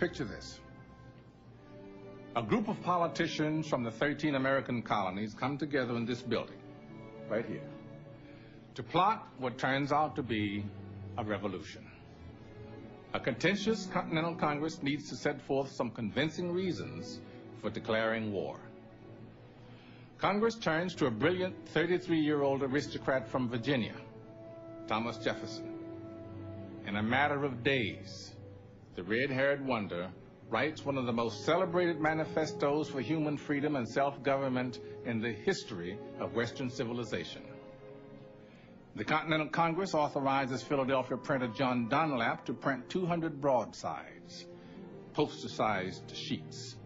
Picture this. A group of politicians from the 13 American colonies come together in this building, right here, to plot what turns out to be a revolution. A contentious Continental Congress needs to set forth some convincing reasons for declaring war. Congress turns to a brilliant 33-year-old aristocrat from Virginia, Thomas Jefferson. In a matter of days, the red-haired wonder writes one of the most celebrated manifestos for human freedom and self-government in the history of Western civilization. The Continental Congress authorizes Philadelphia printer John Dunlap to print 200 broadsides, poster-sized sheets.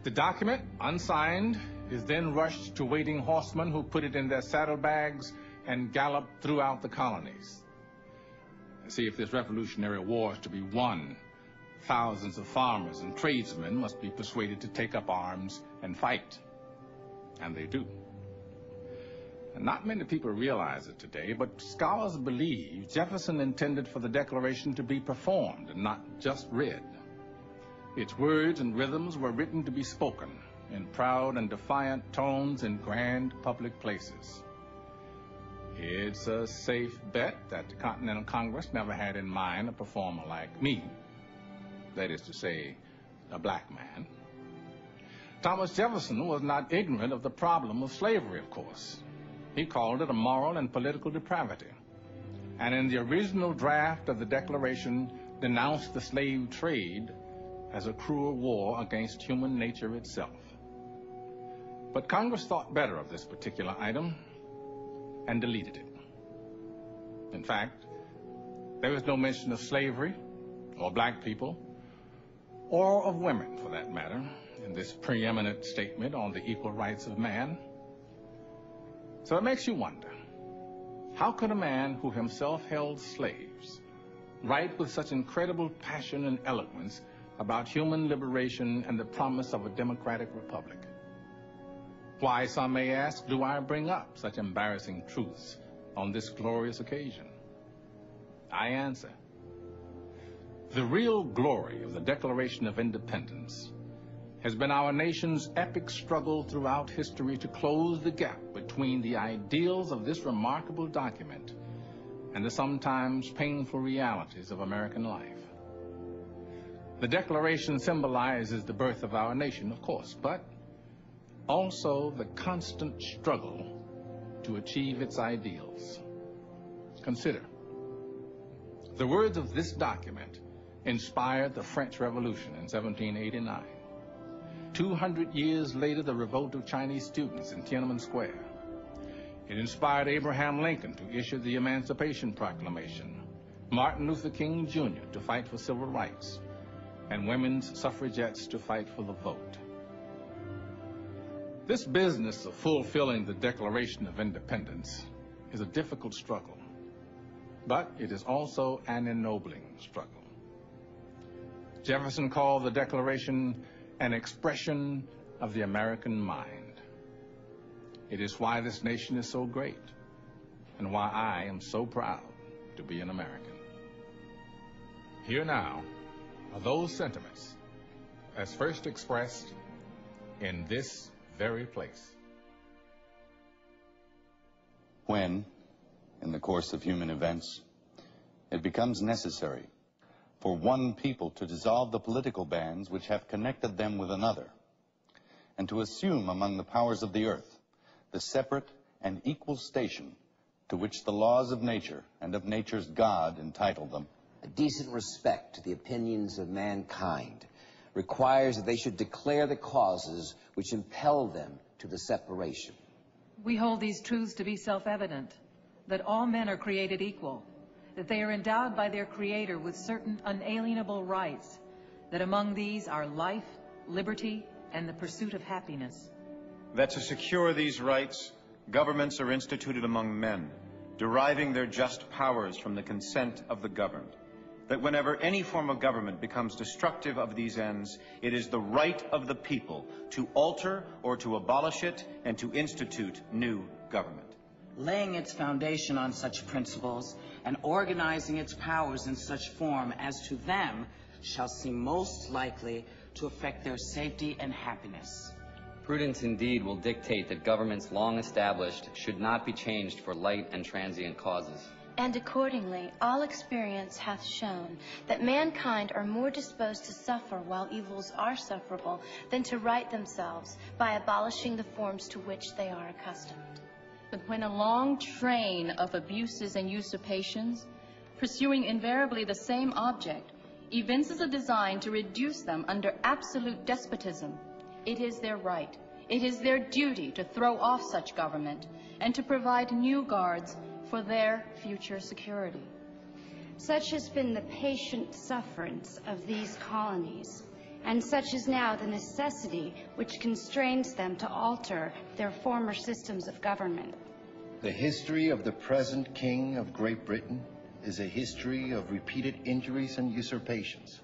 The document, unsigned, is then rushed to waiting horsemen who put it in their saddlebags and gallop throughout the colonies. See, if this revolutionary war is to be won, thousands of farmers and tradesmen must be persuaded to take up arms and fight. And they do. And not many people realize it today, but scholars believe Jefferson intended for the Declaration to be performed and not just read. Its words and rhythms were written to be spoken in proud and defiant tones in grand public places. It's a safe bet that the Continental Congress never had in mind a performer like me, that is to say, a black man. Thomas Jefferson was not ignorant of the problem of slavery, of course. He called it a moral and political depravity, and in the original draft of the Declaration denounced the slave trade as a cruel war against human nature itself. But Congress thought better of this particular item and deleted it. In fact, there was no mention of slavery or black people or of women, for that matter, in this preeminent statement on the equal rights of man. So it makes you wonder, how could a man who himself held slaves write with such incredible passion and eloquence about human liberation and the promise of a democratic republic? Why, some may ask, do I bring up such embarrassing truths on this glorious occasion? I answer, the real glory of the Declaration of Independence has been our nation's epic struggle throughout history to close the gap between the ideals of this remarkable document and the sometimes painful realities of American life. The Declaration symbolizes the birth of our nation, of course, but also the constant struggle to achieve its ideals. Consider, the words of this document inspired the French Revolution in 1789. 200 years later, the revolt of Chinese students in Tiananmen Square. It inspired Abraham Lincoln to issue the Emancipation Proclamation, Martin Luther King Jr. to fight for civil rights, and women's suffragettes to fight for the vote. This business of fulfilling the Declaration of Independence is a difficult struggle, but it is also an ennobling struggle. Jefferson called the Declaration an expression of the American mind. It is why this nation is so great and why I am so proud to be an American. Here now are those sentiments as first expressed in this very place. When, in the course of human events, it becomes necessary for one people to dissolve the political bands which have connected them with another, and to assume among the powers of the earth the separate and equal station to which the laws of nature and of nature's God entitle them. A decent respect to the opinions of mankind, requires that they should declare the causes which impel them to the separation. We hold these truths to be self-evident, that all men are created equal, that they are endowed by their Creator with certain unalienable rights, that among these are life, liberty, and the pursuit of happiness. That to secure these rights, governments are instituted among men, deriving their just powers from the consent of the governed. That whenever any form of government becomes destructive of these ends, it is the right of the people to alter or to abolish it and to institute new government. Laying its foundation on such principles and organizing its powers in such form as to them shall seem most likely to affect their safety and happiness. Prudence indeed will dictate that governments long established should not be changed for light and transient causes. And accordingly, all experience hath shown that mankind are more disposed to suffer while evils are sufferable than to right themselves by abolishing the forms to which they are accustomed. But when a long train of abuses and usurpations, pursuing invariably the same object, evinces a design to reduce them under absolute despotism, it is their right, it is their duty to throw off such government and to provide new guards for their future security. Such has been the patient sufferance of these colonies, and such is now the necessity which constrains them to alter their former systems of government. The history of the present King of Great Britain is a history of repeated injuries and usurpations,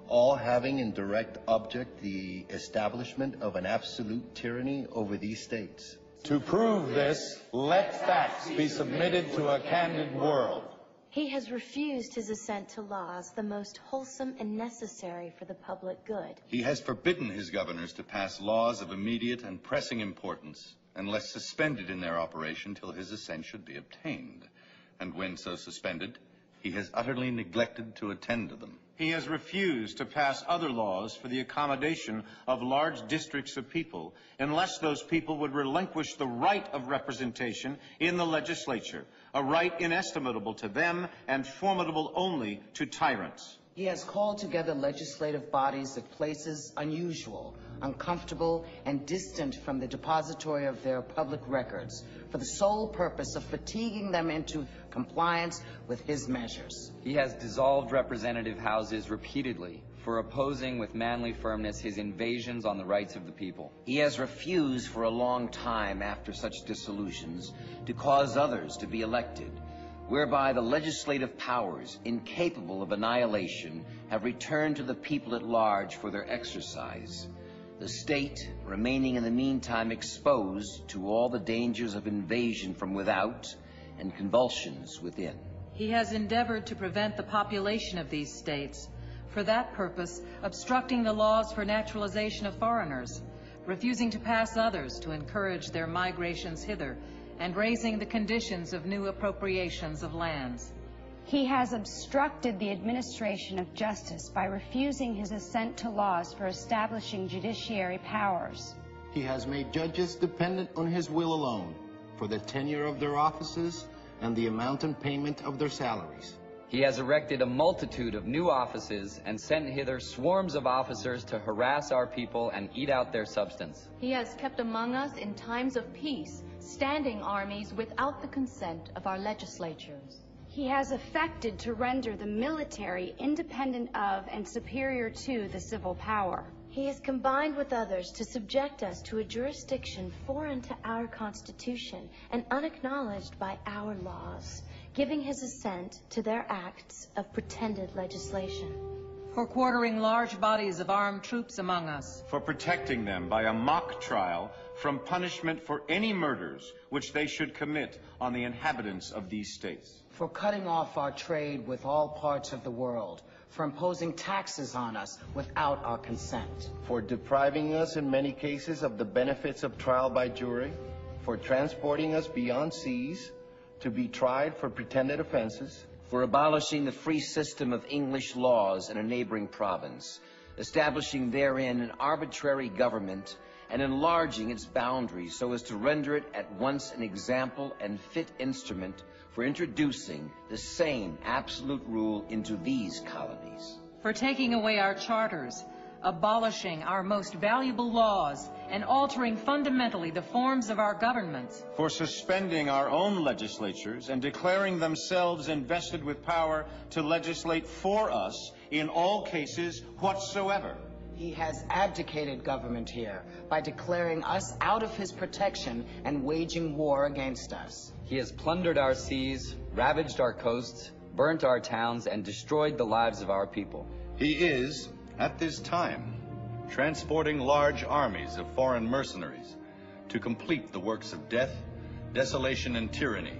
all having in direct object the establishment of an absolute tyranny over these states. To prove this, let facts be submitted to a candid world. He has refused his assent to laws the most wholesome and necessary for the public good. He has forbidden his governors to pass laws of immediate and pressing importance, unless suspended in their operation till his assent should be obtained. And when so suspended, he has utterly neglected to attend to them. He has refused to pass other laws for the accommodation of large districts of people, unless those people would relinquish the right of representation in the legislature, a right inestimable to them and formidable only to tyrants. He has called together legislative bodies at places unusual, uncomfortable, and distant from the depository of their public records, for the sole purpose of fatiguing them into compliance with his measures. He has dissolved representative houses repeatedly for opposing with manly firmness his invasions on the rights of the people. He has refused for a long time after such dissolutions to cause others to be elected, whereby the legislative powers, incapable of annihilation, have returned to the people at large for their exercise, the state remaining in the meantime exposed to all the dangers of invasion from without and convulsions within. He has endeavored to prevent the population of these states, for that purpose obstructing the laws for naturalization of foreigners, refusing to pass others to encourage their migrations hither, and raising the conditions of new appropriations of lands. He has obstructed the administration of justice by refusing his assent to laws for establishing judiciary powers. He has made judges dependent on his will alone for the tenure of their offices and the amount and payment of their salaries. He has erected a multitude of new offices and sent hither swarms of officers to harass our people and eat out their substance. He has kept among us in times of peace standing armies without the consent of our legislatures. He has affected to render the military independent of and superior to the civil power. He has combined with others to subject us to a jurisdiction foreign to our Constitution and unacknowledged by our laws, giving his assent to their acts of pretended legislation. For quartering large bodies of armed troops among us. For protecting them by a mock trial from punishment for any murders which they should commit on the inhabitants of these states. For cutting off our trade with all parts of the world, for imposing taxes on us without our consent. For depriving us in many cases of the benefits of trial by jury, for transporting us beyond seas to be tried for pretended offenses, for abolishing the free system of English laws in a neighboring province, establishing therein an arbitrary government, and enlarging its boundaries so as to render it at once an example and fit instrument for introducing the same absolute rule into these colonies. For taking away our charters, abolishing our most valuable laws and altering fundamentally the forms of our governments. For suspending our own legislatures and declaring themselves invested with power to legislate for us in all cases whatsoever. He has abdicated government here by declaring us out of his protection and waging war against us. He has plundered our seas, ravaged our coasts, burnt our towns, and destroyed the lives of our people. He is, at this time, transporting large armies of foreign mercenaries to complete the works of death, desolation, and tyranny,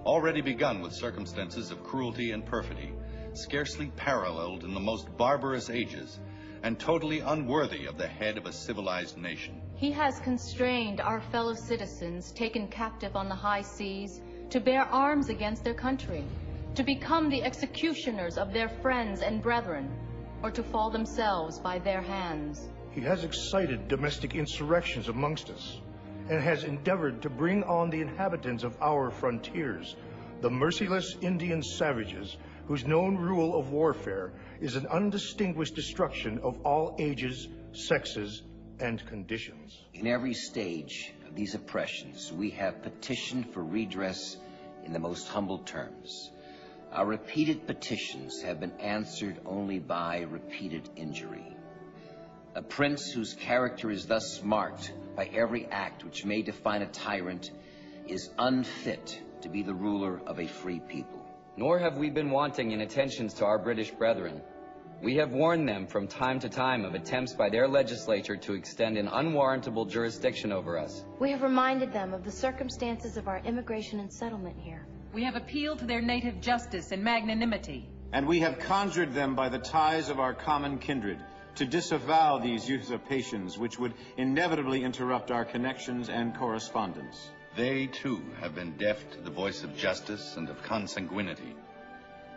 already begun with circumstances of cruelty and perfidy, scarcely paralleled in the most barbarous ages, and totally unworthy of the head of a civilized nation. He has constrained our fellow citizens taken captive on the high seas to bear arms against their country, to become the executioners of their friends and brethren, or to fall themselves by their hands. He has excited domestic insurrections amongst us, and has endeavored to bring on the inhabitants of our frontiers, the merciless Indian savages, whose known rule of warfare is an undistinguished destruction of all ages, sexes, and conditions. In every stage of these oppressions, we have petitioned for redress in the most humble terms. Our repeated petitions have been answered only by repeated injury. A prince whose character is thus marked by every act which may define a tyrant is unfit to be the ruler of a free people. Nor have we been wanting in attentions to our British brethren. We have warned them from time to time of attempts by their legislature to extend an unwarrantable jurisdiction over us. We have reminded them of the circumstances of our immigration and settlement here. We have appealed to their native justice and magnanimity. And we have conjured them by the ties of our common kindred to disavow these usurpations which would inevitably interrupt our connections and correspondence. They, too, have been deaf to the voice of justice and of consanguinity.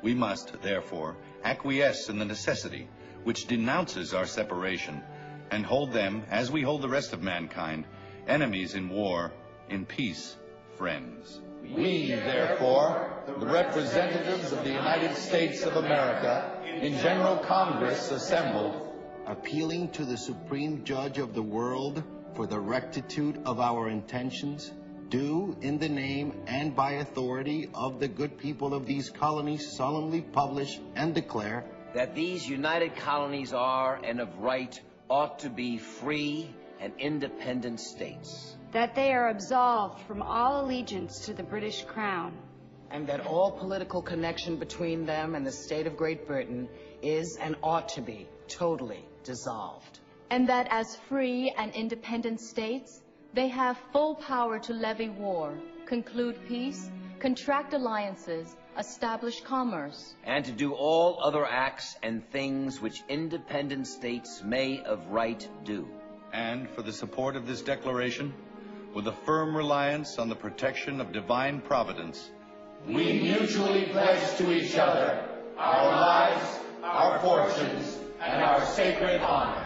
We must, therefore, acquiesce in the necessity which denounces our separation and hold them, as we hold the rest of mankind, enemies in war, in peace, friends. We, therefore, the representatives of the United States of America, in General Congress assembled, appealing to the Supreme Judge of the world for the rectitude of our intentions, do, in the name and by authority of the good people of these colonies, solemnly publish and declare that these united colonies are, and of right, ought to be free and independent states. That they are absolved from all allegiance to the British Crown. And that all political connection between them and the state of Great Britain is and ought to be totally dissolved. And that as free and independent states, they have full power to levy war, conclude peace, contract alliances, establish commerce, and to do all other acts and things which independent states may of right do. And for the support of this declaration, with a firm reliance on the protection of divine providence, we mutually pledge to each other our lives, our fortunes, and our sacred honor.